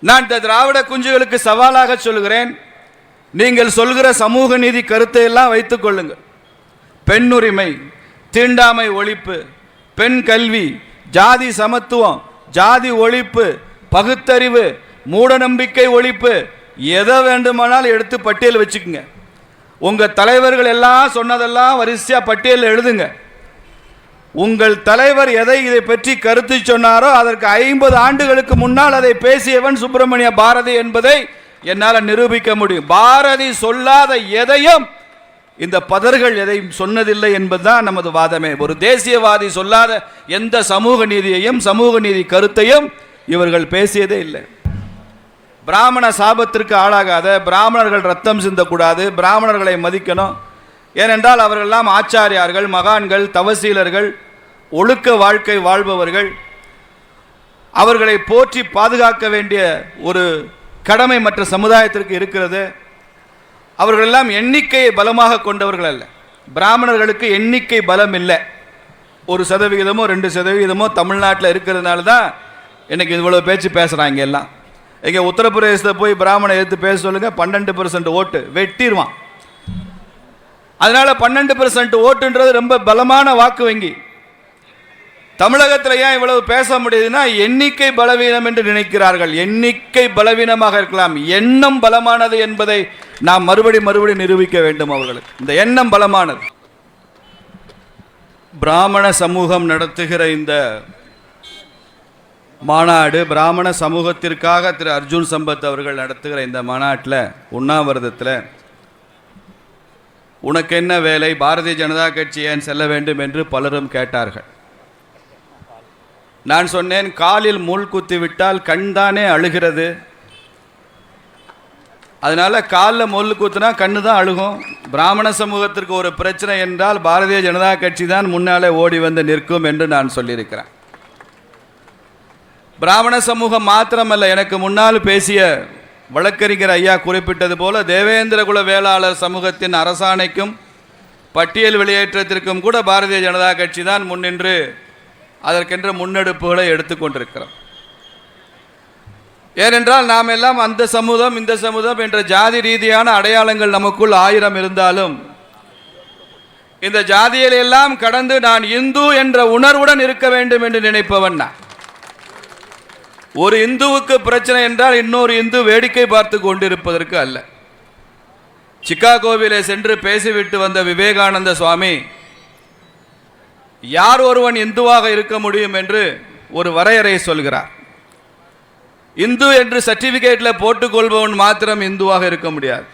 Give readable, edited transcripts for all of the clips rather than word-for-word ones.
நான் இந்த திராவிட குஞ்சுகளுக்கு சவாலாக சொல்கிறேன், நீங்கள் சொல்கிற சமூக நீதி கருத்தை எல்லாம் வைத்துக் கொள்ளுங்கள். பெண்ணுரிமை, தீண்டாமை ஒழிப்பு, பெண் கல்வி, ஜாதி சமத்துவம், ஜாதி ஒழிப்பு, பகுத்தறிவு, மூடநம்பிக்கை ஒழிப்பு, எதை வேண்டுமானால் எடுத்து பட்டியல் வச்சுக்கோங்க. உங்கள் தலைவர்கள் எல்லாம் சொன்னதெல்லாம் வரிசையாக பட்டியல் எழுதுங்க. உங்கள் தலைவர் இதை பற்றி கருத்து சொன்னாரோ அதற்கு 50 ஆண்டுகளுக்கு முன்னால் அதை பேசியவன் சுப்பிரமணிய பாரதி என்பதை என்னால் நிரூபிக்க முடியும். பாரதி சொல்லாத எதையும் இந்த பதர்கள் எதையும் சொன்னதில்லை என்பதுதான் நமது வாதமே. ஒரு தேசியவாதி சொல்லாத எந்த சமூக நீதியையும் சமூக நீதி கருத்தையும் இவர்கள் பேசியதே இல்லை. பிராமண சாபத்திற்கு ஆளாகாத, பிராமணர்கள் ரத்தம் சிந்தக்கூடாது, பிராமணர்களை மதிக்கணும். ஏனென்றால் அவர்களெல்லாம் ஆச்சாரியார்கள், மகான்கள், தவசீலர்கள், ஒழுக்க வாழ்க்கை வாழ்பவர்கள். அவர்களை போற்றி பாதுகாக்க வேண்டிய ஒரு கடமை மற்ற சமுதாயத்திற்கு இருக்கிறது. அவர்களெல்லாம் எண்ணிக்கையை பலமாக கொண்டவர்கள் அல்ல. பிராமணர்களுக்கு எண்ணிக்கை பலம் இல்லை. 1% 2% தமிழ்நாட்டில் இருக்கிறதுனால தான் எனக்கு இவ்வளவு பேச்சு பேசுகிறாங்க. எல்லாம் இங்கே உத்தரப்பிரதேசத்தை போய் பிராமணை எடுத்து பேச சொல்லுங்க, 12% ஓட்டு வெட்டிடுவான். அதனால 12% ஓட்டுன்றது ரொம்ப பலமான வாக்கு வங்கி. தமிழகத்தில் ஏன் இவ்வளவு பேச முடியுதுன்னா எண்ணிக்கை பலவீனம் என்று நினைக்கிறார்கள். எண்ணிக்கை பலவீனமாக இருக்கலாம், எண்ணம் பலமானது என்பதை நாம் மறுபடி நிரூபிக்க வேண்டும் அவர்களுக்கு. இந்த எண்ணம் பலமானது. பிராமண சமூகம் நடத்துகிற இந்த மாநாடு, பிராமண சமூகத்திற்காக திரு அர்ஜுன் சம்பத் அவர்கள் நடத்துகிற இந்த மாநாட்டில், உண்ணாவிரதத்தில் உனக்கு என்ன வேலை, பாரதிய ஜனதா கட்சி ஏன் செல்ல வேண்டும் என்று பலரும் கேட்டார்கள். நான் சொன்னேன், காலில் முள் குத்தி விட்டால் கண் தானே அழுகிறது. அதனால் காலில் முள் குத்துனா கண்ணு தான் அழுகும். பிராமண சமூகத்திற்கு ஒரு பிரச்சனை என்றால் பாரதிய ஜனதா கட்சி தான் முன்னாலே ஓடி வந்து நிற்கும் என்று நான் சொல்லியிருக்கிறேன். பிராமண சமூகம் மாத்திரமல்ல, எனக்கு முன்னால் பேசிய வழக்கறிஞர் ஐயா குறிப்பிட்டது போல தேவேந்திரகுல வேளாளர் சமூகத்தின் அரசாணைக்கும் பட்டியல் வெளியேற்றத்திற்கும் கூட பாரதிய ஜனதா கட்சி தான் முன்னின்று அதற்கென்ற முன்னெடுப்புகளை எடுத்துக்கொண்டிருக்கிறோம். ஏனென்றால் நாம் எல்லாம் அந்த சமூகம் இந்த சமூகம் என்ற ஜாதி ரீதியான அடையாளங்கள் நமக்குள் 1000 இருந்தாலும் இந்த ஜாதியில் எல்லாம் கடந்து நான் இந்து என்ற உணர்வுடன் இருக்க வேண்டும் என்று நினைப்பவன் நான். ஒரு இந்துவுக்கு பிரச்சனை என்றால் இன்னொரு இந்து வேடிக்கை பார்த்து கொண்டிருப்பதற்கு அல்ல. சிக்காகோவிலே சென்று பேசிவிட்டு வந்த விவேகானந்த சுவாமி யார் ஒருவன் இந்துவாக இருக்க முடியும் என்று ஒரு வரையறை சொல்கிறார். இந்து என்று சர்டிபிகேட்டில் போட்டுக்கொள்பவன் மாத்திரம் இந்துவாக இருக்க முடியாது.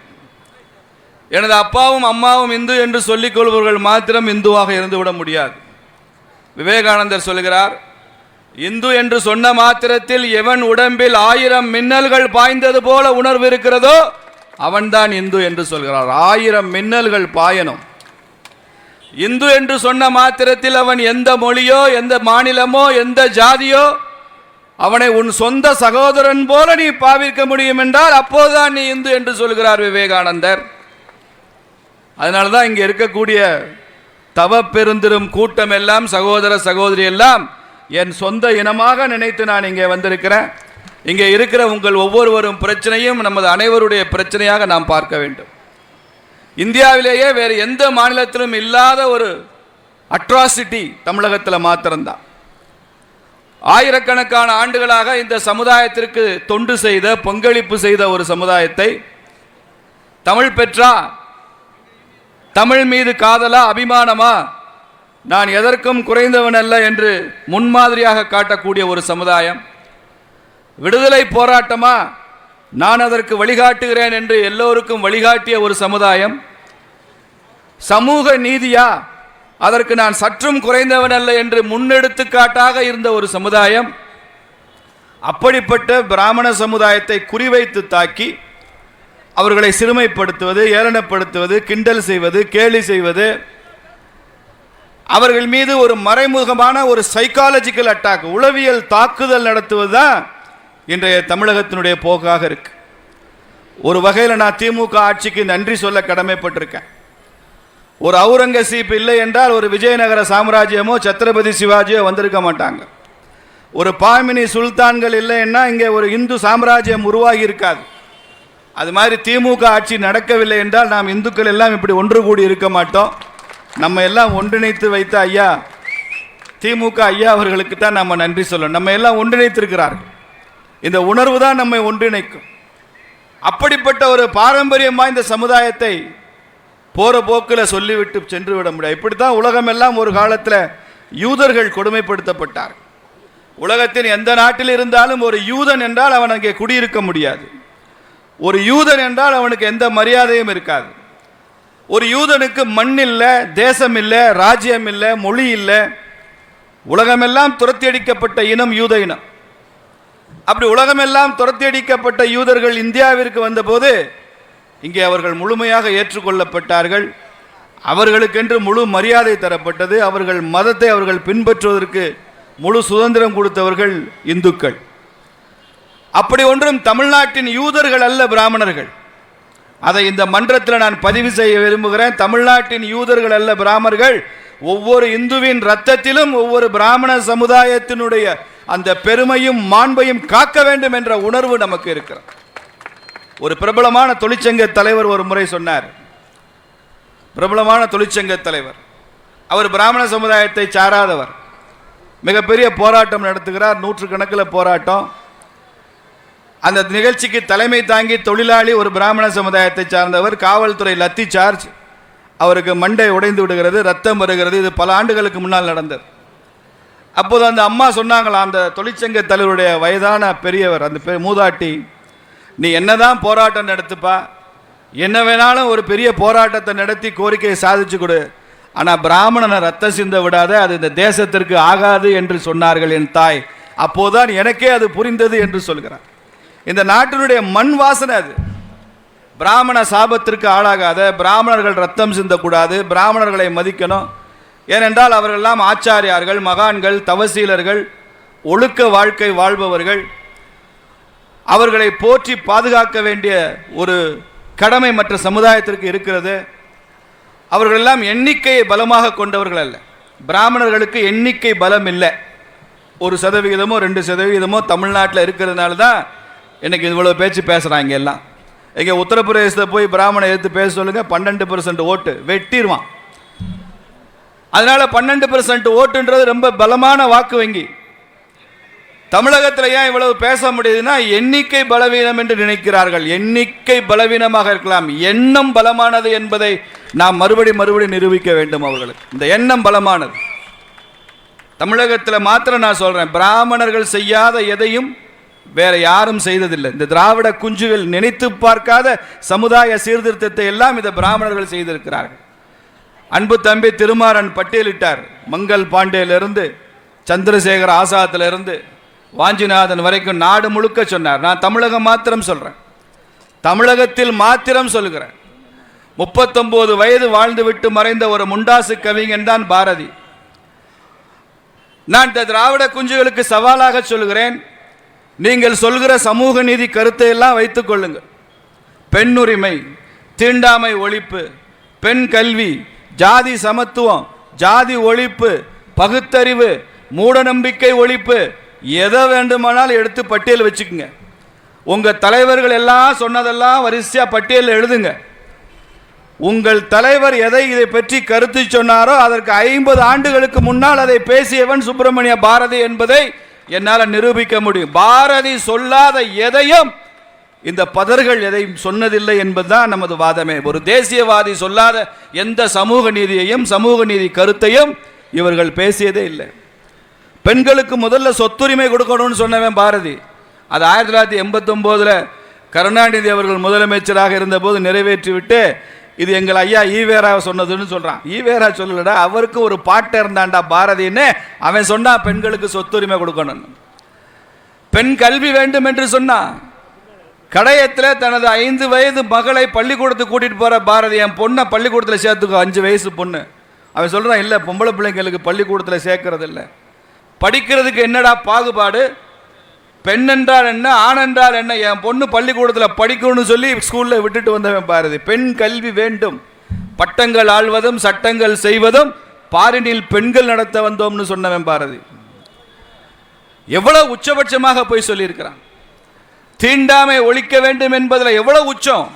எனது அப்பாவும் அம்மாவும் இந்து என்று சொல்லிக் கொள்பவர்கள் மாத்திரம் இந்துவாக இருந்துவிட முடியாது. விவேகானந்தர் சொல்கிறார், இந்து என்று சொன்ன மாத்திரத்தில் எவன் உடம்பில் 1000 மின்னல்கள் பாய்ந்தது போல உணர்வு இருக்கிறதோ அவன்தான் இந்து என்று சொல்கிறார். 1000 மின்னல்கள் பாயணும். இந்து என்று சொன்ன மாத்திரத்தில் அவன் எந்த மொழியோ, எந்த மாநிலமோ, எந்த ஜாதியோ, அவனை உன் சொந்த சகோதரன் போல நீ பாவிக்க முடியும் என்றால் அப்போதுதான் நீ இந்து என்று சொல்கிறார் விவேகானந்தர். அதனால்தான் இங்கே இருக்கக்கூடிய தவ பெருந்திரும் கூட்டம் எல்லாம், சகோதர சகோதரி எல்லாம் என் சொந்த இனமாக நினைத்து நான் இங்கே வந்திருக்கிறேன். இங்கே இருக்கிற உங்கள் ஒவ்வொருவரும் பிரச்சனையும் நமது அனைவருடைய பிரச்சனையாக நாம் பார்க்க வேண்டும். இந்தியாவிலேயே வேறு எந்த மாநிலத்திலும் இல்லாத ஒரு அட்ராசிட்டி தமிழகத்தில் மாத்திரம்தான். ஆயிரக்கணக்கான ஆண்டுகளாக இந்த சமுதாயத்திற்கு தொண்டு செய்த, பங்களிப்பு செய்த ஒரு சமுதாயத்தை தமிழ் பெற்றா, தமிழ் மீது காதலா, அபிமானமா, நான் எதற்கும் குறைந்தவன் அல்ல என்று முன்மாதிரியாக காட்டக்கூடிய ஒரு சமுதாயம், விடுதலை போராட்டமா, நான் அதற்கு வழிகாட்டுகிறேன் என்று எல்லோருக்கும் வழிகாட்டிய ஒரு சமுதாயம், சமூக நீதியா, அதற்கு நான் சற்றும் குறைந்தவன் அல்ல என்று முன்னெடுத்துக்காட்டாக இருந்த ஒரு சமுதாயம். அப்படிப்பட்ட பிராமண சமுதாயத்தை குறிவைத்து தாக்கி அவர்களை சிறுமைப்படுத்துவது, ஏளனப்படுத்துவது, கிண்டல் செய்வது, கேலி செய்வது, அவர்கள் மீது ஒரு மறைமுகமான ஒரு சைக்காலஜிக்கல் அட்டாக், உளவியல் தாக்குதல் நடத்துவது தான் இன்றைய தமிழகத்தினுடைய போக்காக இருக்கு. ஒரு வகையில் நான் திமுக ஆட்சிக்கு நன்றி சொல்ல கடமைப்பட்டிருக்கேன். ஒரு அவுரங்கசீப் இல்லை என்றால் ஒரு விஜயநகர சாம்ராஜ்யமோ சத்ரபதி சிவாஜியோ வந்திருக்க மாட்டாங்க. ஒரு பாமினி சுல்தான்கள் இல்லைன்னா இங்கே ஒரு இந்து சாம்ராஜ்யம் உருவாகி இருக்காது. அது மாதிரி திமுக ஆட்சி நடக்கவில்லை என்றால் நாம் இந்துக்கள் எல்லாம் இப்படி ஒன்று கூடி இருக்க மாட்டோம். நம்ம எல்லாம் ஒன்றிணைத்து வைத்த ஐயா திமுக ஐயா அவர்களுக்கு தான் நம்ம நன்றி சொல்லணும். நம்ம எல்லாம் ஒன்றிணைத்திருக்கிறார்கள். இந்த உணர்வு தான் நம்மை ஒன்றிணைக்கும். அப்படிப்பட்ட ஒரு பாரம்பரியம் வாய்ந்த சமுதாயத்தை போற போக்கில் சொல்லிவிட்டு சென்று விட முடியாது. இப்படித்தான் உலகமெல்லாம் ஒரு காலத்தில் யூதர்கள் கொடுமைப்படுத்தப்பட்டார். உலகத்தின் எந்த நாட்டில் இருந்தாலும் ஒரு யூதன் என்றால் அவன் அங்கே குடியிருக்க முடியாது. ஒரு யூதன் என்றால் அவனுக்கு எந்த மரியாதையும் இருக்காது. ஒரு யூதனுக்கு மண் இல்லை, தேசம் இல்லை, ராஜ்யம் இல்லை, மொழி இல்லை. உலகமெல்லாம் துரத்தி அடிக்கப்பட்ட இனம் யூத இனம். அப்படி உலகமெல்லாம் துரத்தி அடிக்கப்பட்ட யூதர்கள் இந்தியாவிற்கு வந்தபோது இங்கே அவர்கள் முழுமையாக ஏற்றுக்கொள்ளப்பட்டார்கள். அவர்களுக்கென்று முழு மரியாதை தரப்பட்டது. அவர்கள் மதத்தை அவர்கள் பின்பற்றுவதற்கு முழு சுதந்திரம் கொடுத்தவர்கள் இந்துக்கள். அப்படி ஒன்றும் தமிழ்நாட்டின் யூதர்கள் அல்ல பிராமணர்கள். அதை இந்த மன்றத்தில் நான் பதிவு செய்ய விரும்புகிறேன். தமிழ்நாட்டின் யூதர்கள் அல்ல பிராமணர்கள். ஒவ்வொரு இந்துவின் இரத்தத்திலும் ஒவ்வொரு பிராமண சமுதாயத்தினுடைய அந்த பெருமையும் மாண்பையும் காக்க வேண்டும் என்ற உணர்வு நமக்கு இருக்கிறது. ஒரு பிரபலமான தொழிற்சங்க தலைவர் ஒரு முறை சொன்னார். பிரபலமான தொழிற்சங்க தலைவர், அவர் பிராமண சமுதாயத்தை சாராதவர். மிகப்பெரிய போராட்டம் நடத்துகிறார், நூற்றுக்கணக்கில் போராட்டம். அந்த நிகழ்ச்சிக்கு தலைமை தாங்கி தொழிலாளி ஒரு பிராமண சமுதாயத்தை சார்ந்தவர். காவல்துறை லத்தி சார்ஜ், அவருக்கு மண்டை உடைந்து விடுகிறது, ரத்தம் வருகிறது. இது பல ஆண்டுகளுக்கு முன்னால் நடந்தது. அப்போது அந்த அம்மா சொன்னாங்களா, அந்த தொழிற்சங்க தலைவருடைய வயதான பெரியவர், அந்த மூதாட்டி, நீ என்னதான் போராட்டம் நடத்துப்பா, என்ன வேணாலும் ஒரு பெரிய போராட்டத்தை நடத்தி கோரிக்கையை சாதிச்சு கொடு, ஆனால் பிராமணனை ரத்தம் சிந்த விடாத, அது இந்த தேசத்திற்கு ஆகாது என்று சொன்னார்கள் என் தாய். அப்போதான் எனக்கே அது புரிந்தது என்று சொல்கிறார். இந்த நாட்டினுடைய மண் வாசனை அது. பிராமண சாபத்திற்கு ஆளாகாத, பிராமணர்கள் ரத்தம் சிந்தக்கூடாது, பிராமணர்களை மதிக்கணும். ஏனென்றால் அவர்களெல்லாம் ஆச்சாரியார்கள், மகான்கள், தவசீலர்கள், ஒழுக்க வாழ்க்கை வாழ்பவர்கள். அவர்களை போற்றி பாதுகாக்க வேண்டிய ஒரு கடமை மற்ற சமுதாயத்திற்கு இருக்கிறது. அவர்களெல்லாம் எண்ணிக்கையை பலமாக கொண்டவர்கள் அல்ல. பிராமணர்களுக்கு எண்ணிக்கை பலம் இல்லை. 1% 2% தமிழ்நாட்டில் இருக்கிறதுனால தான் எனக்கு இவ்வளோ பேச்சு பேசுகிறாங்க எல்லாம். இங்கே உத்தரப்பிரதேசத்தை போய் பிராமணை எடுத்து பேச சொல்லுங்க, 12% ஓட்டு வெட்டிடுவான். அதனால 12% ஓட்டுன்றது ரொம்ப பலமான வாக்கு வங்கி. தமிழகத்தில் ஏன் இவ்வளவு பேச முடியுதுன்னா, எண்ணிக்கை பலவீனம் என்று நினைக்கிறார்கள். எண்ணிக்கை பலவீனமாக இருக்கலாம், எண்ணம் பலமானது என்பதை நாம் மறுபடி நிரூபிக்க வேண்டும் அவர்களுக்கு. இந்த எண்ணம் பலமானது. தமிழகத்தில் மாத்திரம் நான் சொல்றேன், பிராமணர்கள் செய்யாத எதையும் வேற யாரும் செய்ததில்லை. இந்த திராவிட குஞ்சுகள் நினைத்து பார்க்காத சமுதாய சீர்திருத்தத்தை எல்லாம் இந்த பிராமணர்கள் செய்திருக்கிறார்கள். அன்பு தம்பி திருமாறன் பட்டியலிட்டார். மங்கள் பாண்டேலிருந்து சந்திரசேகர ஆசாத்திலிருந்து வாஞ்சிநாதன் வரைக்கும் நாடு முழுக்க சொன்னார். நான் தமிழகம் மாத்திரம் சொல்றேன், தமிழகத்தில் மாத்திரம் சொல்கிறேன். 39 வயது வாழ்ந்துவிட்டு மறைந்த ஒரு முண்டாசு கவிஞன் தான் பாரதி. நான் இந்த திராவிட குஞ்சுகளுக்கு சவாலாக சொல்கிறேன், நீங்கள் சொல்கிற சமூக நீதி கருத்தை எல்லாம் வைத்துக் கொள்ளுங்கள். பெண் உரிமை, தீண்டாமை ஒழிப்பு, பெண் கல்வி, ஜாதி சமத்துவம், ஜாதி ஒழிப்பு, பகுத்தறிவு, மூட நம்பிக்கை ஒழிப்பு, எதை வேண்டுமானால் எடுத்து பட்டியல் வச்சுக்கோங்க. உங்க தலைவர்கள் எல்லாம் சொன்னதெல்லாம் வரிசையா பட்டியல் எழுதுங்க. உங்கள் தலைவர் எதை இதை பற்றி கருத்து சொன்னாரோ அதற்கு 50 ஆண்டுகளுக்கு முன்னால் அதை பேசியவன் சுப்பிரமணிய பாரதி என்பதை என்னால் நிரூபிக்க முடியும். பாரதி சொல்லாத எதையும் இந்த பதர்கள் எதையும் சொன்னதில்லை என்பதுதான் நமது வாதமே. ஒரு தேசியவாதி சொல்லாத எந்த சமூக நீதியையும் சமூக நீதி கருத்தையும் இவர்கள் பேசியதே இல்லை. பெண்களுக்கு முதல்ல சொத்துரிமை கொடுக்கணும்னு சொன்னவன் பாரதி. அது 1989 கருணாநிதி அவர்கள் முதலமைச்சராக இருந்தபோது நிறைவேற்றிவிட்டு, இது எங்கள் ஐயா ஈவேரா சொன்னதுன்னு சொல்றான். ஈவேரா சொல்லலடா, அவருக்கு ஒரு பாட்டை இருந்தான்டா பாரதின்னு அவன் சொன்னா பெண்களுக்கு சொத்துரிமை கொடுக்கணும். பெண் கல்வி வேண்டும் என்று சொன்னான். கடையத்தில் தனது 5 வயது மகளை பள்ளிக்கூடத்துக்கு கூட்டிட்டு போற பாரதி, என் பொண்ணை பள்ளிக்கூடத்தில் சேர்த்துக்கோ, 5 வயசு பொண்ணு. அவன் சொல்றான், இல்லை பொம்பளை பிள்ளைங்களுக்கு பள்ளிக்கூடத்தில் சேர்க்கறது இல்லை. படிக்கிறதுக்கு என்னடா பாகுபாடு, பெண் என்றால் என்ன, ஆண் என்றால் என்ன, என் பொண்ணு பள்ளிக்கூடத்தில் படிக்கணும்னு சொல்லி ஸ்கூலில் விட்டுட்டு வந்தவன் பாரதி. பெண் கல்வி வேண்டும், பட்டங்கள் ஆள்வதும் சட்டங்கள் செய்வதும் பாரினில் பெண்கள் நடத்த வந்தோம்னு சொன்னவன் பாரதி. எவ்வளவு உச்சபட்சமாக போய் சொல்லியிருக்கிறான். தீண்டாமை ஒழிக்க வேண்டும் என்பதில் எவ்வளவு உச்சம்.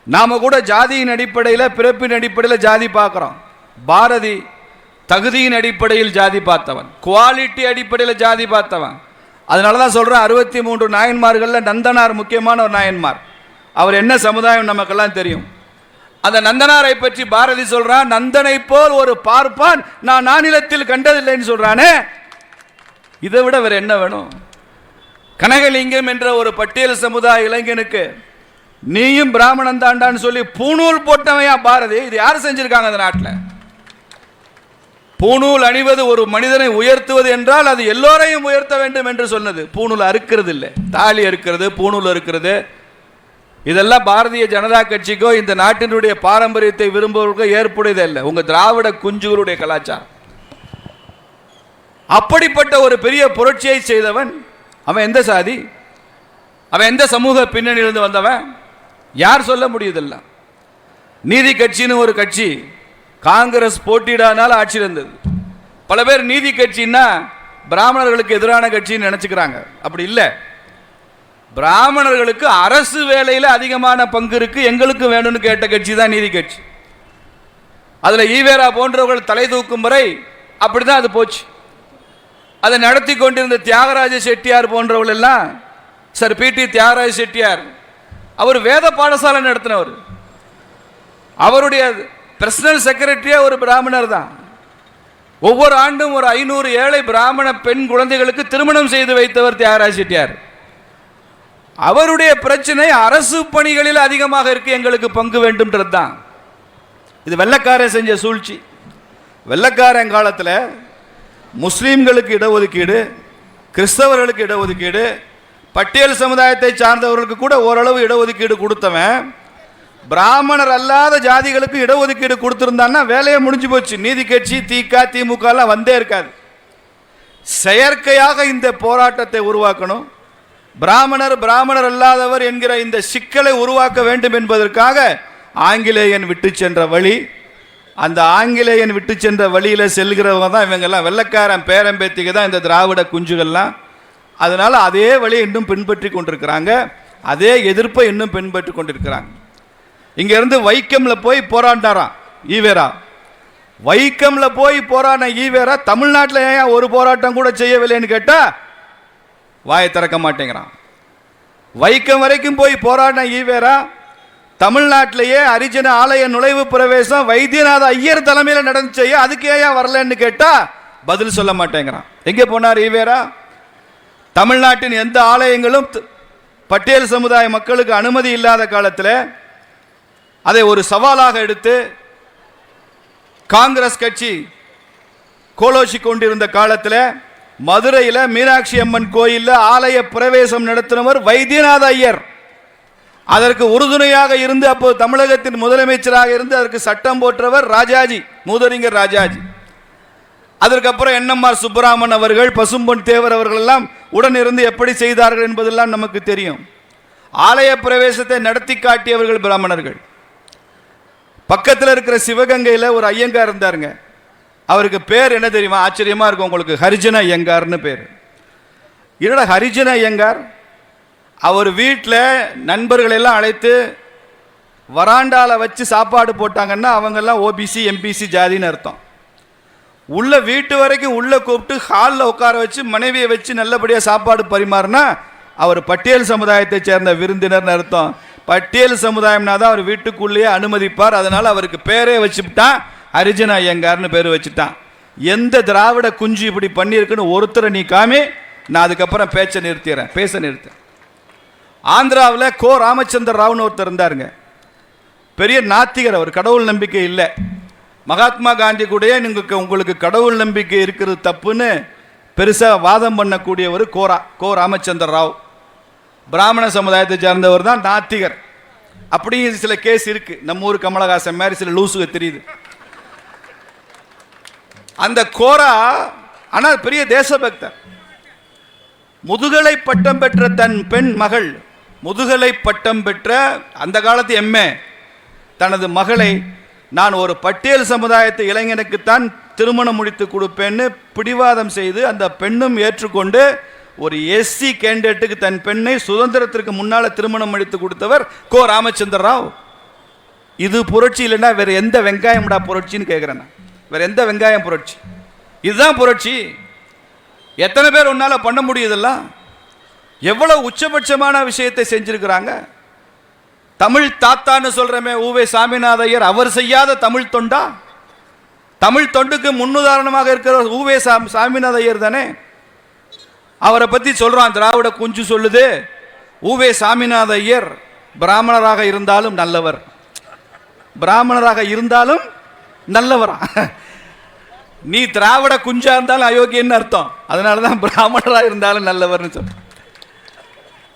நாம கூட ஜாதியின் அடிப்படையில், பிறப்பின் அடிப்படையில் ஜாதி பார்க்கிறோம். பாரதி தகுதியின் அடிப்படையில் ஜாதி பார்த்தவன், குவாலிட்டி அடிப்படையில் ஜாதி பார்த்தவன். அதனால தான் சொல்கிறேன், 63 நாயன்மார்களில் நந்தனார் முக்கியமான ஒரு நாயன்மார். அவர் என்ன சமுதாயம் நமக்கெல்லாம் தெரியும். அந்த நந்தனாரை பற்றி பாரதி சொல்றான், நந்தனை போல் ஒரு பார்ப்பான் நான் நானிலத்தில் கண்டதில்லைன்னு சொல்றானே. இதை விட வேற என்ன வேணும்? கனகலிங்கம் என்ற ஒரு பட்டியல் சமுதாய இளைஞனுக்கு நீயும் பிராமணன் தாண்டான்னு சொல்லி பூணூல் போட்டவையா பாரதி. இது யார் செஞ்சிருக்காங்க அந்த நாட்டில்? பூணூல் அணிவது ஒரு மனிதனை உயர்த்துவது என்றால் அது எல்லோரையும் உயர்த்த வேண்டும் என்று சொன்னது. பூணூல் அறுக்கிறது இல்லை, தாலி அறுக்கிறது, பூணூல் அறுக்கிறது. இதெல்லாம் பாரதிய ஜனதா கட்சிக்கோ இந்த நாட்டினுடைய பாரம்பரியத்தை விரும்புவதற்கோ ஏற்புடையது இல்லை. உங்க திராவிட குஞ்சுகளுடைய கலாச்சாரம். அப்படிப்பட்ட ஒரு பெரிய புரட்சியை செய்தவன் அவன் எந்த சாதி, அவன் எந்த சமூக பின்னணியிலிருந்து வந்தவன்? யார் சொல்ல முடியுதில்ல. நீதி கட்சின்னு ஒரு கட்சி காங்கிரஸ் போட்டியிடாதனால ஆட்சியில் இருந்தது. பல பேர் நீதி கட்சின்னா பிராமணர்களுக்கு எதிரான கட்சின்னு நினைச்சுக்கிறாங்க. அப்படி இல்லை. பிராமணர்களுக்கு அரசு வேலையில் அதிகமான பங்கு இருக்கு, எங்களுக்கு வேணும்னு கேட்ட கட்சி தான் நீதி கட்சி. அதில் ஈவேரா போன்றவர்கள் தலை தூக்கும் வரை அப்படிதான் அது போச்சு. அதை நடத்தி கொண்டிருந்த தியாகராஜ செட்டியார் போன்றவர்கள் எல்லாம், சார் பி.டி. தியாகராஜ செட்டியார் அவர் வேத பாடசாலை நடத்தினவர். அவருடைய பர்சனல் செக்ரட்டரியா ஒரு பிராமணர் தான். ஒவ்வொரு ஆண்டும் ஒரு 500 ஏழை பிராமண பெண் குழந்தைகளுக்கு திருமணம் செய்து வைத்தவர் தியாகராஜ செட்டியார். அவருடைய பிரச்சனை அரசு பணிகளில் அதிகமாக இருக்கு, எங்களுக்கு பங்கு வேண்டும்ன்றது தான். இது வெள்ளக்காரன் செஞ்ச சூழ்ச்சி. வெள்ளக்காரன் காலத்தில் முஸ்லீம்களுக்கு இடஒதுக்கீடு, கிறிஸ்தவர்களுக்கு இடஒதுக்கீடு, பட்டியல் சமுதாயத்தை சார்ந்தவர்களுக்கு கூட ஓரளவு இடஒதுக்கீடு கொடுத்தவன் பிராமணர் அல்லாத ஜாதிகளுக்கு இடஒதுக்கீடு கொடுத்திருந்தான்னா வேலையை முடிஞ்சு போச்சு. நீதி கட்சி, திமுக எல்லாம் வந்தே இருக்காது. செயற்கையாக இந்த போராட்டத்தை உருவாக்கணும். பிராமணர் அல்லாதவர் என்கிற இந்த சிக்கலை உருவாக்க வேண்டும் என்பதற்காக ஆங்கிலேயன் விட்டு சென்ற வழி, அந்த ஆங்கிலேயன் விட்டு சென்ற வழியில செல்கிறவங்க தான் இவங்கெல்லாம். வெள்ளக்காரன் பேரம்பேத்திக்கு தான் இந்த திராவிட குஞ்சுகள்லாம். அதனால அதே வழியை இன்னும் பின்பற்றி கொண்டிருக்கிறாங்க, அதே எதிர்ப்பை இன்னும் பின்பற்றி கொண்டிருக்கிறாங்க. இங்க இருந்து வைக்கம்ல போய் போராண்டாராம் ஈவேரா. வைக்கம்ல போய் போராடின ஈவேரா தமிழ்நாட்டில் ஏன் ஒரு போராட்டம் கூட செய்யவில்லைன்னு கேட்டா வாயை திறக்க மாட்டேங்கிறான். வைக்கம் வரைக்கும் போய் போராடின ஈவேரா தமிழ்நாட்டிலேயே ஹரிஜன ஆலய நுழைவு பிரவேசம் வைத்தியநாத ஐயர் தலைமையில் நடந்து செய்ய அதுக்கு ஏன் வரலன்னு கேட்டா பதில் சொல்ல மாட்டேங்கிறான். எங்கே போனார் ஈவேரா? தமிழ்நாட்டின் எந்த ஆலயங்களும் பட்டியல் சமுதாய மக்களுக்கு அனுமதி இல்லாத காலத்தில் அதை ஒரு சவாலாக எடுத்து காங்கிரஸ் கட்சி கோலோச்சி கொண்டிருந்த காலத்தில் மதுரையில் மீனாட்சி அம்மன் கோயிலில் ஆலய பிரவேசம் நடத்தினவர் வைத்தியநாத ஐயர். அதற்கு உறுதுணையாக இருந்து அப்போது தமிழகத்தின் முதலமைச்சராக இருந்து அதற்கு சட்டம் போற்றவர் ராஜாஜி, மூதறிஞர் ராஜாஜி. அதற்கப்புறம் என்எம்ஆர் சுப்பராமன் அவர்கள், பசும்பொன் தேவர் அவர்கள் எல்லாம் உடன் இருந்து எப்படி செய்தார்கள் என்பதெல்லாம் நமக்கு தெரியும். ஆலய பிரவேசத்தை நடத்தி காட்டியவர்கள் பிராமணர்கள். பக்கத்தில் இருக்கிற சிவகங்கையில் ஒரு ஐயங்கார் இருந்தாருங்க. அவருக்கு பேர் என்ன தெரியுமா? ஆச்சரியமா இருக்கும் உங்களுக்கு. ஹரிஜன ஐயங்கார்னு பேர். என்னடா ஹரிஜன ஐயங்கார்? அவர் வீட்டில் நண்பர்கள் எல்லாம் அழைத்து வராண்டால வச்சு சாப்பாடு போட்டாங்கன்னா அவங்கெல்லாம் ஓபிசி எம்பிசி ஜாதின்னு அர்த்தம். உள்ள வீட்டு வரைக்கும் உள்ள கூப்பிட்டு ஹாலில் உட்கார வச்சு மனைவியை வச்சு நல்லபடியாக சாப்பாடு பரிமாறினா அவர் பட்டியல் சமுதாயத்தை சேர்ந்த விருந்தினர்னு அர்த்தம். பட்டியல் சமுதாயம்னா தான் அவர் வீட்டுக்குள்ளேயே அனுமதிப்பார். அதனால அவருக்கு பேரே வச்சுட்டான், ஹரிஜன ஐயங்கார்னு பேர் வச்சுட்டான். எந்த திராவிட குஞ்சு இப்படி பண்ணியிருக்குன்னு ஒருத்தரை நீ காமி, நான் அதுக்கப்புறம் பேச நிறுத்துறேன். ஆந்திராவில் கோ ராமச்சந்திர ராவ்னு ஒருத்தர் இருந்தாருங்க. பெரிய நாத்திகர். அவர் கடவுள் நம்பிக்கை இல்லை. மகாத்மா காந்தி கூட உங்களுக்கு கடவுள் நம்பிக்கை இருக்கிறது தப்புன்னு பெருசாக வாதம் பண்ணக்கூடியவர் கோ ராமச்சந்திர ராவ். பிராமண சமுதாயத்தை சார்ந்தவர் தான், நாத்திகர். அப்படி சில கேஸ் இருக்கு. நம்ம ஊர் கமலஹாசன் மாதிரி சில லூசுக தெரியுது. அந்த கோரா ஆனால் பெரிய தேசபக்தர். முதுகலை பட்டம் பெற்ற தன் பெண் மகள், முதுகலை பட்டம் பெற்ற அந்த காலத்து எம்ஏ தனது மகளை நான் ஒரு பட்டியல் சமுதாயத்து இளைஞனுக்குத்தான் திருமணம் முடித்து கொடுப்பேன்னு பிடிவாதம் செய்து அந்த பெண்ணும் ஏற்றுக்கொண்டு ஒரு எஸ்சி கேண்டிடேட்டுக்கு தன் பெண்ணை சுதந்திரத்திற்கு முன்னால் திருமணம் முடித்து கொடுத்தவர் கோ ராமச்சந்திர ராவ். இது புரட்சி இல்லைன்னா வேற எந்த வெங்காயம்டா புரட்சின்னு கேட்குறேன். வேற எந்த வெங்காயம் புரட்சி? இதுதான் புரட்சி. எத்தனை பேர் உன்னால பண்ண முடியுதெல்லாம்? எவ்வளவு உச்சபட்சமான விஷயத்தை செஞ்சிருக்கிறாங்க. தமிழ் தாத்தான்னு சொல்றமே ஊவே சாமிநாத ஐயர், அவர் செய்யாத தமிழ் தொண்டா? தமிழ் தொண்டுக்கு முன்னுதாரணமாக இருக்கிற ஊவே சாமிநாத ஐயர் தானே. அவரை பத்தி சொல்றான் திராவிட குஞ்சு சொல்லுது, ஊவே சாமிநாத ஐயர் பிராமணராக இருந்தாலும் நல்லவர். பிராமணராக இருந்தாலும் நல்லவரா? நீ திராவிட குஞ்சா இருந்தாலும் அயோக்கியன்னு அர்த்தம். அதனாலதான் பிராமணராக இருந்தாலும் நல்லவர்னு சொல்ற.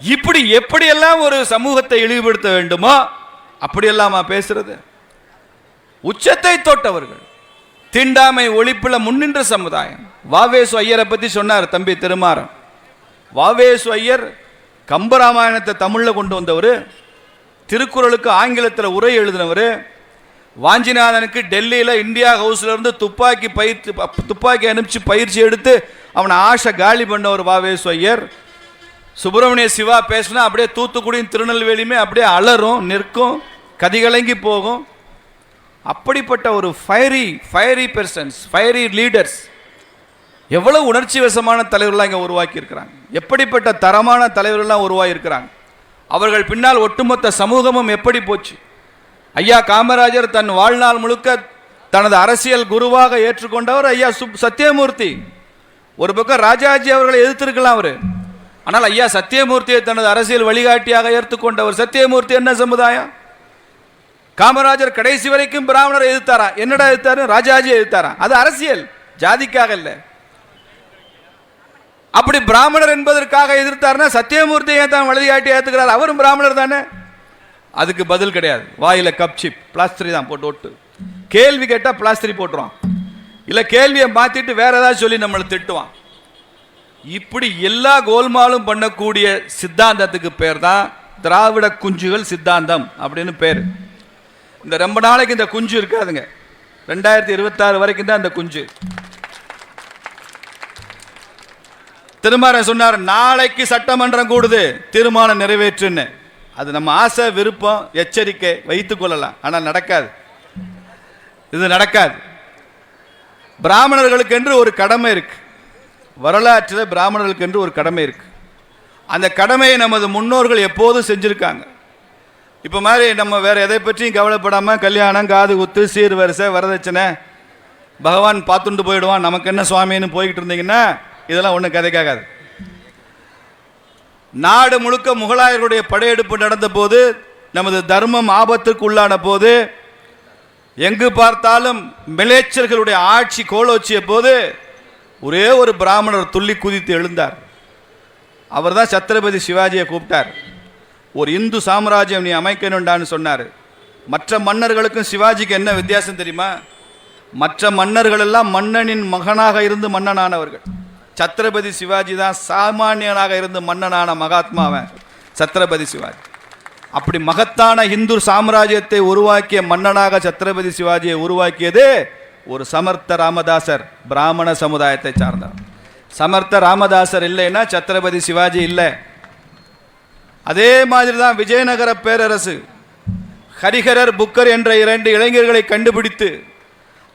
இப்படி எப்படியெல்லாம் ஒரு சமூகத்தை இழிவுபடுத்த வேண்டுமோ அப்படியெல்லாம் பேசுறது. உச்சத்தை தொட்டவர்கள், தீண்டாமை ஒழிப்புல முன்னின்ற சமுதாயம். வாவேசு ஐயரை பத்தி சொன்னார் தம்பி திருமாறன். வாவேசு ஐயர் கம்பராமாயணத்தை தமிழ்ல கொண்டு வந்தவர், திருக்குறளுக்கு ஆங்கிலத்தில் உரை எழுதினவர், வாஞ்சிநாதனுக்கு டெல்லியில் இந்தியா ஹவுஸ்ல இருந்து துப்பாக்கி அனுப்பிச்சு பயிற்சி எடுத்து அவனை ஆசை காலி பண்ணவர் வாவேசு ஐயர். சுப்பிரமணிய சிவா பேசினா அப்படியே தூத்துக்குடியும் திருநெல்வேலியுமே அப்படியே அலறும், நிற்கும், கதிகலங்கி போகும். அப்படிப்பட்ட ஒரு ஃபயரி பர்சன்ஸ், ஃபயரி லீடர்ஸ், எவ்வளவு உணர்ச்சி வசமான தலைவர்களாக இங்கே உருவாக்கி இருக்கிறாங்க. எப்படிப்பட்ட தரமான தலைவர்கள்லாம் உருவாகி இருக்கிறாங்க. அவர்கள் பின்னால் ஒட்டுமொத்த சமூகமும் எப்படி போச்சு. ஐயா காமராஜர் தன் வாழ்நாள் முழுக்க தனது அரசியல் குருவாக ஏற்றுக்கொண்டவர் ஐயா சத்தியமூர்த்தி. ஒரு பக்கம் ராஜாஜி அவர்களை எதிர்த்திருக்கலாம் அவரு, ஆனால் ஐயா சத்தியமூர்த்தியை தனது அரசியல் வழிகாட்டியாக ஏற்றுக்கொண்டவர். சத்தியமூர்த்தி என்ன சமுதாயம்? காமராஜர் கடைசி வரைக்கும் பிராமணரை எதிர்த்தாரா? என்னடா எதிர்த்தாரு? ராஜாஜி எதிர்த்தாரா? அது அரசியல், ஜாதிக்காக இல்லை. அப்படி பிராமணர் என்பதற்காக எதிர்த்தாருன்னா சத்தியமூர்த்தியை தான் வழிகாட்டி ஏற்றுக்கிறார், அவரும் பிராமணர் தானே. அதுக்கு பதில் கிடையாது. வாயில கப்சிப் பிளாஸ்டரி தான் போட்டு ஒட்டு. கேள்வி கேட்டா பிளாஸ்டரி போட்டுருவான், இல்ல கேள்வியை மாத்திட்டு வேற ஏதாவது சொல்லி நம்மளை திட்டுவான். இப்படி எல்லா கோல்மாலும் பண்ணக்கூடிய சித்தாந்தத்துக்கு பேர் தான் திராவிட குஞ்சுகள் சித்தாந்தம் அப்படின்னு பேர். இந்த ரொம்ப நாளைக்கு இந்த குஞ்சு இருக்காதுங்க. 2026 வரைக்கும் தான் இந்த குஞ்சு. திருமாறன் சொன்னார், நாளைக்கு சட்டமன்றம் கூடுது, தீர்மானம் நிறைவேற்றுன்னு. அது நம்ம ஆசை, விருப்பம், எச்சரிக்கை வைத்துக் கொள்ளலாம், ஆனால் நடக்காது. இது நடக்காது. பிராமணர்களுக்கு என்று ஒரு கடமை இருக்கு. வரலாற்றில் பிராமணர்களுக்கு என்று ஒரு கடமை இருக்கு. அந்த கடமையை நமது முன்னோர்கள் எப்போதும் செஞ்சிருக்காங்க. இப்போ மாதிரி நம்ம வேற எதை பற்றியும் கவலைப்படாமல் கல்யாணம், காது குத்து, சீர் வரிசை, வரதட்சணை, பகவான் பார்த்துட்டு போயிடுவான், நமக்கு என்ன சுவாமின்னு போய்கிட்டு இருந்தீங்கன்னா இதெல்லாம் ஒன்றும் கதைக்காகாது. நாடு முழுக்க முகலாயர்களுடைய படையெடுப்பு நடந்த போது, நமது தர்மம் ஆபத்துக்கு உள்ளான போது, எங்கு பார்த்தாலும் மிலேச்சர்களுடைய ஆட்சி கோலோச்சிய போது ஒரே ஒரு பிராமணர் துள்ளி குதித்து எழுந்தார். அவர் தான் சத்ரபதி சிவாஜியை கூப்பிட்டார். ஒரு இந்து சாம்ராஜ்யம் நீ அமைக்கணும்டான்னு சொன்னார். மற்ற மன்னர்களுக்கும் சிவாஜிக்கு என்ன வித்தியாசம் தெரியுமா? மற்ற மன்னர்கள் எல்லாம் மன்னனின் மகனாக இருந்து மன்னனானவர்கள். சத்ரபதி சிவாஜி தான் சாமானியனாக இருந்து மன்னனான மகாத்மாவன் சத்ரபதி சிவாஜி. அப்படி மகத்தான இந்து சாம்ராஜ்யத்தை உருவாக்கிய மன்னனாக சத்ரபதி சிவாஜியை உருவாக்கியது ஒரு சமர்த்த ராமதாசர், பிராமண சமுதாயத்தை சார்ந்தவர். சமர்த்த ராமதாசர் இல்லைன்னா சத்ரபதி சிவாஜி இல்லை. அதே மாதிரி தான் விஜயநகர பேரரசு ஹரிஹரர், புக்கர் என்ற 2 இளைஞர்களை கண்டுபிடித்து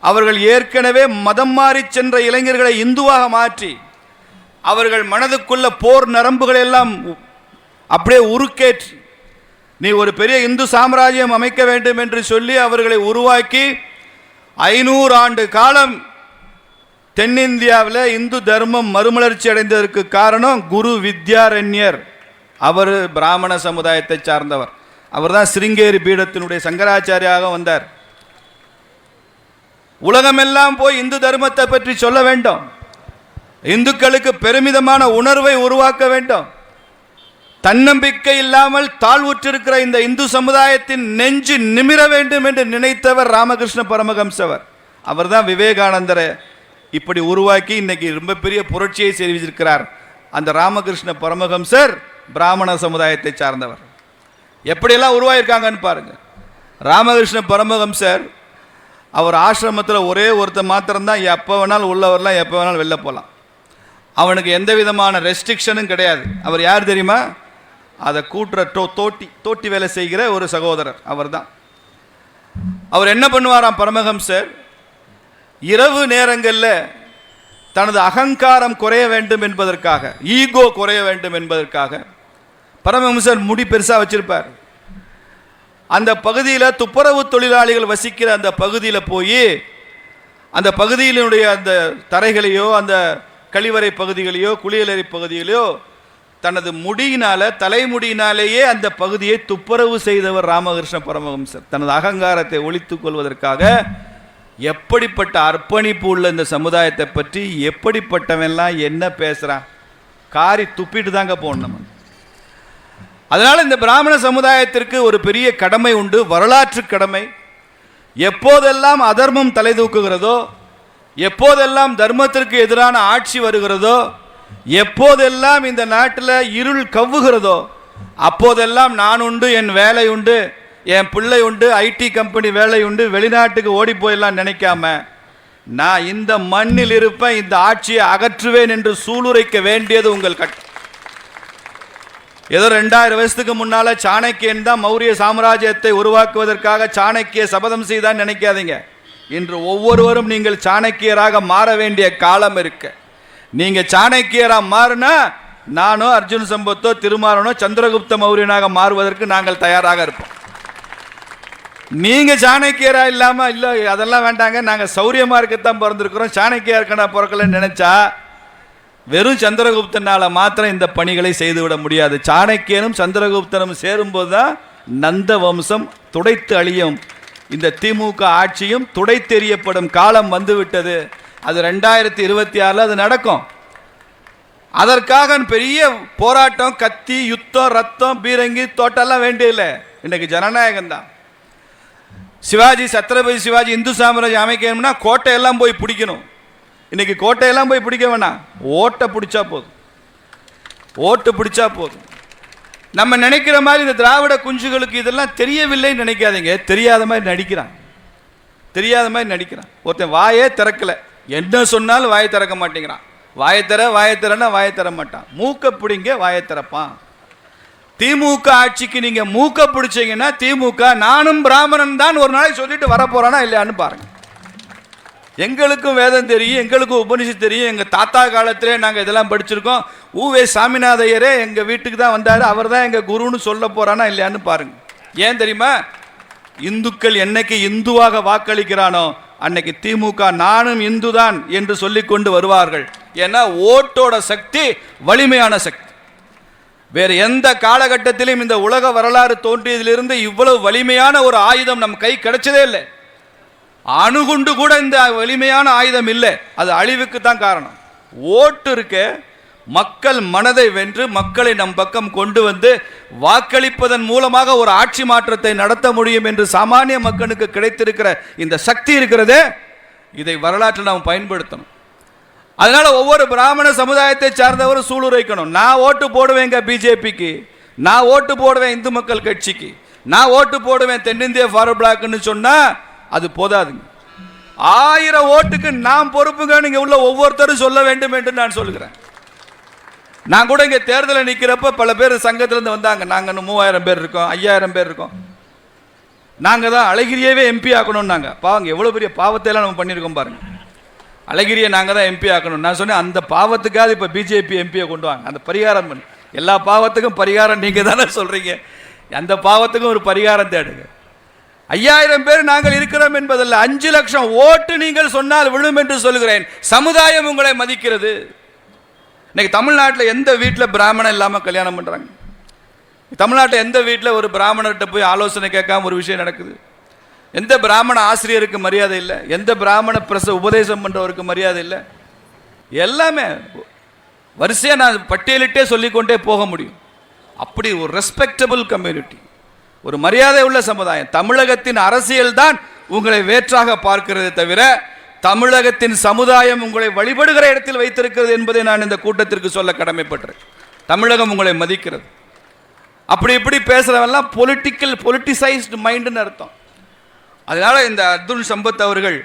அவர்கள் ஏற்கனவே மதம் மாறி சென்ற இளைஞர்களை இந்துவாக மாற்றி அவர்கள் மனதுக்குள்ள போர் நரம்புகள் எல்லாம் அப்படியே உருக்கேற்றி நீ ஒரு பெரிய இந்து சாம்ராஜ்யம் அமைக்க வேண்டும் என்று சொல்லி அவர்களை உருவாக்கி 500 ஆண்டு காலம் தென்னிந்தியாவில் இந்து தர்மம் மறுமலர்ச்சி அடைந்ததற்கு காரணம் குரு வித்யாரண்யர். அவர் பிராமண சமுதாயத்தை சார்ந்தவர். அவர் தான் சிருங்கேரி பீடத்தினுடைய சங்கராச்சாரியாக வந்தார். உலகமெல்லாம் போய் இந்து தர்மத்தை பற்றி சொல்ல வேண்டும். இந்துக்களுக்கு பெருமிதமான உணர்வை உருவாக்க வேண்டும். தன்னம்பிக்கை இல்லாமல் தாழ்வுற்றிருக்கிற இந்த இந்து சமுதாயத்தின் நெஞ்சு நிமிர வேண்டும் என்று நினைத்தவர் ராமகிருஷ்ண பரமஹம்சவர். அவர் தான் விவேகானந்தரை இப்படி உருவாக்கி இன்னைக்கு ரொம்ப பெரிய புரட்சியை செய்திருக்கிறார். அந்த ராமகிருஷ்ண பரமஹம்சர் பிராமண சமுதாயத்தை சார்ந்தவர். எப்படியெல்லாம் உருவாயிருக்காங்கன்னு பாருங்க. ராமகிருஷ்ண பரமஹம்சர் அவர் ஆசிரமத்தில் ஒரே ஒருத்தர் மாத்திரம்தான் எப்போ வேணாலும் உள்ள வரலாம், எப்போ வேணாலும் வெளில போகலாம். அவனுக்கு எந்த விதமான ரெஸ்ட்ரிக்ஷனும் கிடையாது. அவர் யார் தெரியுமா? அதை கூட்டுற தோட்டி வேலை செய்கிற ஒரு சகோதரர் அவர் தான். அவர் என்ன பண்ணுவாராம் பரமஹம்சர், இரவு நேரங்களில் தனது அகங்காரம் குறைய வேண்டும் என்பதற்காக, ஈகோ குறைய வேண்டும் என்பதற்காக பரமஹம்சர் முடி பெருசாக வச்சிருப்பார். அந்த பகுதியில் துப்புரவு தொழிலாளிகள் வசிக்கிற அந்த பகுதியில் போய் அந்த பகுதியினுடைய அந்த தரைகளையோ அந்த கழிவறை பகுதிகளையோ குளியலறை பகுதிகளையோ தனது முடியினால, தலைமுடியினாலேயே அந்த பகுதியை துப்புரவு செய்தவர் ராமகிருஷ்ண பரமஹம்சர். தனது அகங்காரத்தை ஒழித்துக் கொள்வதற்காக எப்படிப்பட்ட அர்ப்பணிப்பு உள்ள இந்த சமுதாயத்தை பற்றி எப்படிப்பட்டவன்லாம் என்ன பேசுகிறான், காரி துப்பிட்டு தாங்க போடணும். அதனால் இந்த பிராமண சமுதாயத்திற்கு ஒரு பெரிய கடமை உண்டு, வரலாற்று கடமை. எப்போதெல்லாம் அதர்மம் தலை தூக்குகிறதோ, எப்போதெல்லாம் தர்மத்திற்கு எதிரான ஆட்சி வருகிறதோ, எப்போதெல்லாம் இந்த நாட்டில் இருள் கவ்வுகிறதோ, அப்போதெல்லாம் நான் உண்டு, என் வேலை உண்டு, என் பிள்ளை உண்டு, ஐடி கம்பெனி வேலை உண்டு, வெளிநாட்டுக்கு ஓடி போயெல்லாம் நினைக்காம நான் இந்த மண்ணில் இருப்பேன், இந்த ஆட்சியை அகற்றுவேன் என்று சூளுரைக்க வேண்டியது உங்கள் கட்டம். ஏதோ 2000 வருஷத்துக்கு முன்னால சாணக்கியன் தான் மௌரிய சாம்ராஜ்யத்தை உருவாக்குவதற்காக சாணக்கிய சபதம் செய்தான் நினைக்காதீங்க. இன்று ஒவ்வொருவரும் நீங்கள் சாணக்கியராக மாற வேண்டிய காலம் இருக்கு. நீங்க சாணக்கியராக மாறினா நானோ அர்ஜுன் சம்பத்தோ திருமாறனோ சந்திரகுப்த மௌரியனாக மாறுவதற்கு நாங்கள் தயாராக இருப்போம். நீங்க சாணக்கியரா இல்லாம இல்ல அதெல்லாம் வேண்டாங்க, நாங்க சௌரியமா இருக்கத்தான் பிறந்திருக்கிறோம், சாணக்கியா இருக்கா பிறக்கலன்னு நினைச்சா வெறும் சந்திரகுப்தனால மாத்திரம் இந்த பணிகளை செய்துவிட முடியாது. சாணக்கியனும் சந்திரகுப்தனும் சேரும்போது தான் நந்த வம்சம் துடைத்து அழியும், இந்த திமுக ஆட்சியும் துடைத்தெறியப்படும் காலம் வந்துவிட்டது. அது 2026 அது நடக்கும். அதற்காக பெரிய போராட்டம், கத்தி, யுத்தம், ரத்தம், பீரங்கி, தோட்டெல்லாம் வேண்டியதில்லை. இன்னைக்கு ஜனநாயகம் தான். சிவாஜி, சத்ரபதி சிவாஜி இந்து சாம்ராஜ்யம் அமைக்கணும்னா கோட்டையெல்லாம் போய் பிடிக்கணும். இன்னைக்கு கோட்டையெல்லாம் போய் பிடிக்க வேணாம், ஓட்டை பிடிச்சா போதும், ஓட்டு பிடிச்சா போதும். நம்ம நினைக்கிற மாதிரி இந்த திராவிட குஞ்சுகளுக்கு இதெல்லாம் தெரியவில்லைன்னு நினைக்காதீங்க. தெரியாத மாதிரி நடிக்கிறான், தெரியாத மாதிரி நடிக்கிறான். ஒருத்தன் வாயே திறக்கல, என்ன சொன்னாலும் வாயை திறக்க மாட்டேங்கிறான். வாயத்தரன்னா வாயை தர மாட்டான், மூக்க பிடிங்க வாயை திறப்பான். திமுக ஆட்சிக்கு நீங்க மூக்க பிடிச்சீங்கன்னா திமுக நானும் பிராமணன் தான் ஒரு நாளைக்கு சொல்லிட்டு வரப்போறானா இல்லையான்னு பாருங்க. எங்களுக்கும் வேதம் தெரியும், எங்களுக்கும் உபனிஷத்து தெரியும், எங்கள் தாத்தா காலத்திலே நாங்கள் இதெல்லாம் படிச்சிருக்கோம். ஊவே சாமிநாதையரே எங்கள் வீட்டுக்கு தான் வந்தார், அவர் தான் எங்கள் குருன்னு சொல்ல போகிறானா இல்லையான்னு பாருங்கள். ஏன் தெரியுமா? இந்துக்கள் என்னைக்கு இந்துவாக வாக்களிக்கிறானோ அன்னைக்கு திமுக நானும் இந்து தான் என்று சொல்லிக்கொண்டு வருவார்கள். ஏன்னா ஓட்டோட சக்தி வலிமையான சக்தி. வேறு எந்த காலகட்டத்திலும் இந்த உலக வரலாறு தோன்றியதிலிருந்து இவ்வளவு வலிமையான ஒரு ஆயுதம் நம் கை கிடைச்சதே இல்லை. அணுகுண்டு கூட இந்த வலிமையான ஆயுதம் இல்லை, அது அழிவுக்கு தான் காரணம். ஓட்டு இருக்க மக்கள் மனதை வென்று மக்களை நம் பக்கம் கொண்டு வந்து வாக்களிப்பதன் மூலமாக ஒரு ஆட்சி மாற்றத்தை நடத்த முடியும் என்று சாமானிய மக்களுக்கு கிடைத்திருக்கிற இந்த சக்தி இருக்கிறதே, இதை வரலாற்றில் நாம் பயன்படுத்தணும். அதனால ஒவ்வொரு பிராமண சமுதாயத்தை சார்ந்தவரும் சூளுரைக்கணும். நான் ஓட்டு போடுவேங்க பிஜேபிக்கு, நான் ஓட்டு போடுவேன் இந்து மக்கள் கட்சிக்கு, நான் ஓட்டு போடுவேன் தென்னிந்திய ஃபார்வர்ட் பிளாக்னு சொன்னா அது போதாதுங்க. 1000 ஓட்டுக்கு நாம் பொறுப்புங்க நீங்க உள்ள ஒவ்வொருத்தரும் சொல்ல வேண்டும் என்று நான் சொல்கிறேன். நான் கூட இங்க தேர்தலில் நிற்கிறப்ப பல பேர் சங்கத்திலிருந்து வந்தாங்க. நாங்க 3000 பேர் இருக்கோம், 5000 பேர் இருக்கோம், நாங்க தான் அழகிரியவே எம்பி ஆக்கணும்னாங்க. பாவங்க எவ்வளவு பெரிய பாவத்தை எல்லாம் நம்ம பண்ணியிருக்கோம் பாருங்க. அழகிரியை நாங்க தான் எம்பி ஆக்கணும். நான் சொன்னேன் அந்த பாவத்துக்காக இப்ப பிஜேபி எம்பியை கொண்டு வாங்க, அந்த பரிகாரம் பண்ணு. எல்லா பாவத்துக்கும் பரிகாரம் நீங்க தானே சொல்றீங்க, அந்த பாவத்துக்கும் ஒரு பரிகாரம் தேடுங்க. 5000 பேர் நாங்கள் இருக்கிறோம் என்பதல்ல, 5 லட்சம் ஓட்டு நீங்கள் சொன்னால் விழும் என்று சொல்கிறேன். சமுதாயம் உங்களை மதிக்கிறது. இன்னைக்கு தமிழ்நாட்டில் எந்த வீட்டில் பிராமணன் இல்லாமல் கல்யாணம் பண்ணுறாங்க? தமிழ்நாட்டில் எந்த வீட்டில் ஒரு பிராமணர்கிட்ட போய் ஆலோசனை கேட்காம ஒரு விஷயம் நடக்குது? எந்த பிராமண ஆசிரியருக்கு மரியாதை இல்லை, எந்த பிராமண உபதேசம் பண்ணுறவருக்கு மரியாதை இல்லை. எல்லாமே வரிசையாக நான் பட்டியலிட்டே சொல்லிக்கொண்டே போக முடியும். அப்படி ஒரு ரெஸ்பெக்டபிள் கம்யூனிட்டி, ஒரு மரியாதை உள்ள சமுதாயம். தமிழகத்தின் அரசியல் தான் உங்களை வேற்றாக பார்க்கிறதே தவிர தமிழகத்தின் சமுதாயம் உங்களை வழிபடுகிற இடத்தில் வைத்திருக்கிறது என்பதை நான் இந்த கூட்டத்திற்கு சொல்ல கடமைப்பட்டேன். தமிழகம் உங்களை மதிக்கிறது. அப்படி இப்படி பேசுறவெல்லாம் பொலிட்டிசைஸ்டு மைண்டுன்னு அர்த்தம். அதனால இந்த அர்ஜுன் சம்பத் அவர்கள்,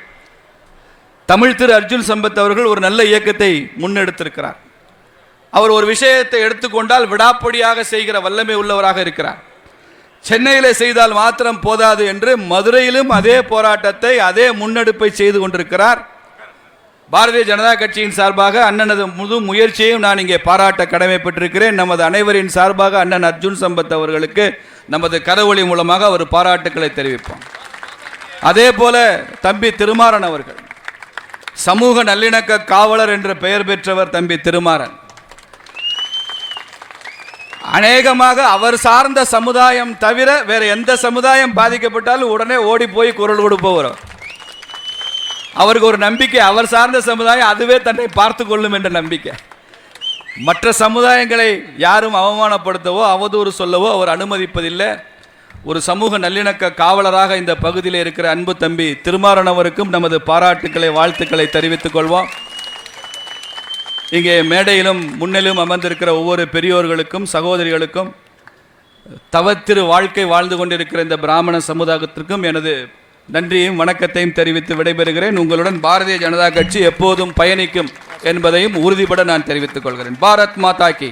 தமிழ் திரு அர்ஜுன் சம்பத் அவர்கள் ஒரு நல்ல இயக்கத்தை முன்னெடுத்திருக்கிறார். அவர் ஒரு விஷயத்தை எடுத்துக்கொண்டால் விடாப்படியாக செய்கிற வல்லமை உள்ளவராக இருக்கிறார். சென்னையில் செய்தால் மாத்திரம் போதாது என்று மதுரையிலும் அதே போராட்டத்தை, அதே முன்னெடுப்பை செய்து கொண்டிருக்கிறார். பாரதிய ஜனதா கட்சியின் சார்பாக அண்ணனது முழு முயற்சியையும் நான் இங்கே பாராட்ட கடமைப்பட்டிருக்கிறேன். நமது அனைவரின் சார்பாக அண்ணன் அர்ஜுன் சம்பத் அவர்களுக்கு நமது கரவொலி மூலமாக அவர் பாராட்டுக்களை தெரிவிப்போம். அதே போல தம்பி திருமாறன் அவர்கள், சமூக நல்லிணக்க காவலர் என்ற பெயர் பெற்றவர் தம்பி திருமாறன். அநேகமாக அவர் சார்ந்த சமுதாயம் தவிர வேற எந்த சமுதாயம் பாதிக்கப்பட்டாலும் உடனே ஓடி போய் குரல் கொடுப்பவர். அவருக்கு ஒரு நம்பிக்கை, அவர் சார்ந்த சமுதாயம் அதுவே தன்னை பார்த்து கொள்ளும் என்ற நம்பிக்கை. மற்ற சமுதாயங்களை யாரும் அவமானப்படுத்தவோ அவதூறு சொல்லவோ அவர் அனுமதிப்பதில்லை. ஒரு சமூக நல்லிணக்க காவலராக இந்த பகுதியில் இருக்கிற அன்பு தம்பி திருமாறன் அவருக்கும் நமது பாராட்டுக்களை, வாழ்த்துக்களை தெரிவித்துக் கொள்வோம். இங்கே மேடையிலும் முன்னிலும் அமர்ந்திருக்கிற ஒவ்வொரு பெரியோர்களுக்கும் சகோதரிகளுக்கும், தவத்திரு வாழ்க்கை வாழ்ந்து கொண்டிருக்கிற இந்த பிராமண சமுதாயத்திற்கும் எனது நன்றியையும் வணக்கத்தையும் தெரிவித்து விடைபெறுகிறேன். உங்களுடன் பாரதிய ஜனதா கட்சி எப்போதும் பயணிக்கும் என்பதையும் உறுதிபட நான் தெரிவித்துக் கொள்கிறேன். பாரத் மாதா கி.